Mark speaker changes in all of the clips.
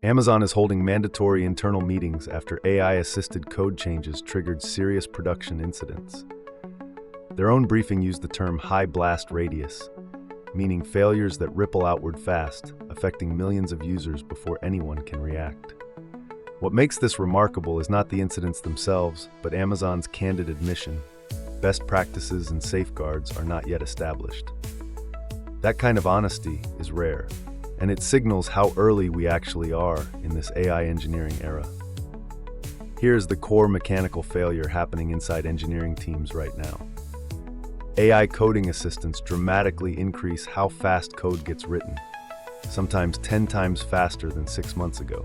Speaker 1: Amazon is holding mandatory internal meetings after AI-assisted code changes triggered serious production incidents. Their own briefing used the term high blast radius, meaning failures that ripple outward fast, affecting millions of users before anyone can react. What makes this remarkable is not the incidents themselves, but Amazon's candid admission. Best practices and safeguards are not yet established. That kind of honesty is rare, and it signals how early we actually are in this AI engineering era. Here's the core mechanical failure happening inside engineering teams right now. AI coding assistants dramatically increase how fast code gets written, sometimes 10 times faster than 6 months ago.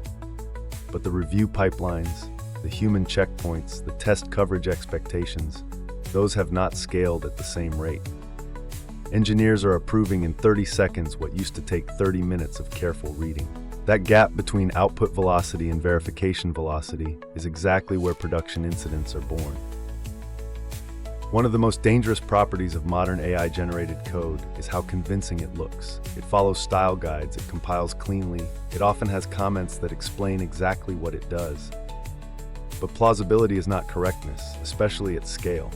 Speaker 1: But the review pipelines, the human checkpoints, the test coverage expectations, those have not scaled at the same rate. Engineers are approving in 30 seconds what used to take 30 minutes of careful reading. That gap between output velocity and verification velocity is exactly where production incidents are born. One of the most dangerous properties of modern AI-generated code is how convincing it looks. It follows style guides, it compiles cleanly, it often has comments that explain exactly what it does. But plausibility is not correctness, especially at scale.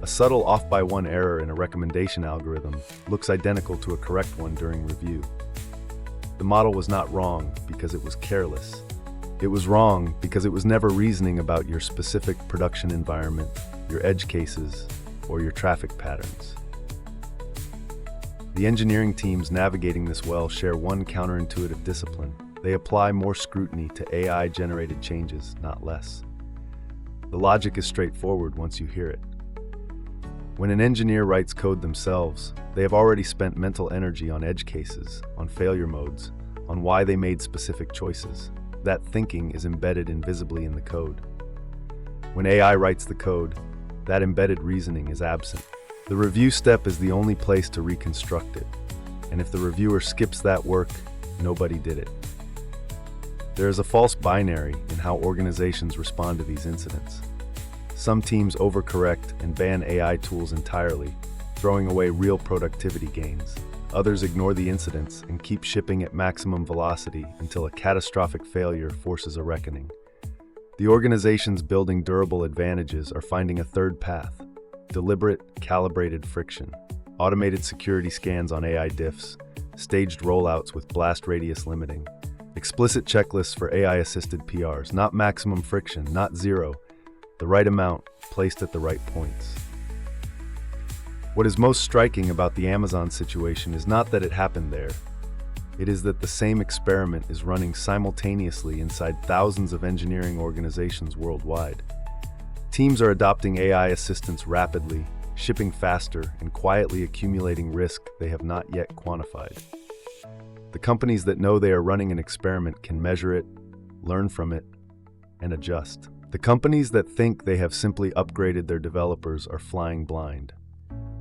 Speaker 1: A subtle off-by-one error in a recommendation algorithm looks identical to a correct one during review. The model was not wrong because it was careless. It was wrong because it was never reasoning about your specific production environment, your edge cases, or your traffic patterns. The engineering teams navigating this well share one counterintuitive discipline. They apply more scrutiny to AI-generated changes, not less. The logic is straightforward once you hear it. When an engineer writes code themselves, they have already spent mental energy on edge cases, on failure modes, on why they made specific choices. That thinking is embedded invisibly in the code. When AI writes the code, that embedded reasoning is absent. The review step is the only place to reconstruct it, and if the reviewer skips that work, nobody did it. There is a false binary in how organizations respond to these incidents. Some teams overcorrect and ban AI tools entirely, throwing away real productivity gains. Others ignore the incidents and keep shipping at maximum velocity until a catastrophic failure forces a reckoning. The organizations building durable advantages are finding a third path: deliberate, calibrated friction, automated security scans on AI diffs, staged rollouts with blast radius limiting, explicit checklists for AI-assisted PRs, not maximum friction, not zero, the right amount placed at the right points. What is most striking about the Amazon situation is not that it happened there. It is that the same experiment is running simultaneously inside thousands of engineering organizations worldwide. Teams are adopting AI assistants rapidly, shipping faster, and quietly accumulating risk they have not yet quantified. The companies that know they are running an experiment can measure it, learn from it, and adjust. The companies that think they have simply upgraded their developers are flying blind.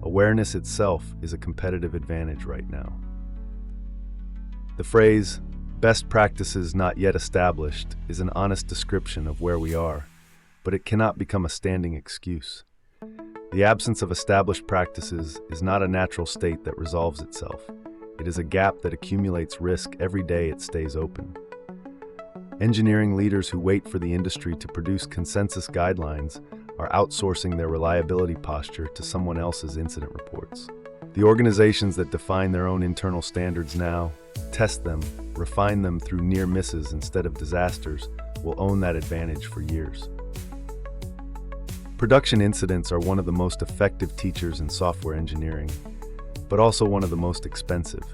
Speaker 1: Awareness itself is a competitive advantage right now. The phrase, "best practices not yet established," is an honest description of where we are, but it cannot become a standing excuse. The absence of established practices is not a natural state that resolves itself. It is a gap that accumulates risk every day it stays open. Engineering leaders who wait for the industry to produce consensus guidelines are outsourcing their reliability posture to someone else's incident reports. The organizations that define their own internal standards now, test them, refine them through near misses instead of disasters, will own that advantage for years. Production incidents are one of the most effective teachers in software engineering, but also one of the most expensive.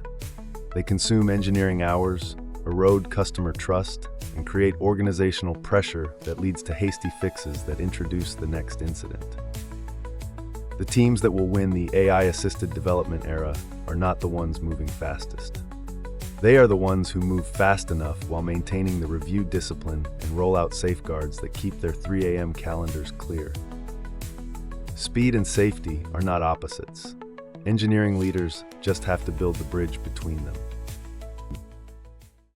Speaker 1: They consume engineering hours, erode customer trust, and create organizational pressure that leads to hasty fixes that introduce the next incident. The teams that will win the AI-assisted development era are not the ones moving fastest. They are the ones who move fast enough while maintaining the review discipline and roll out safeguards that keep their 3 a.m. calendars clear. Speed and safety are not opposites. Engineering leaders just have to build the bridge between them.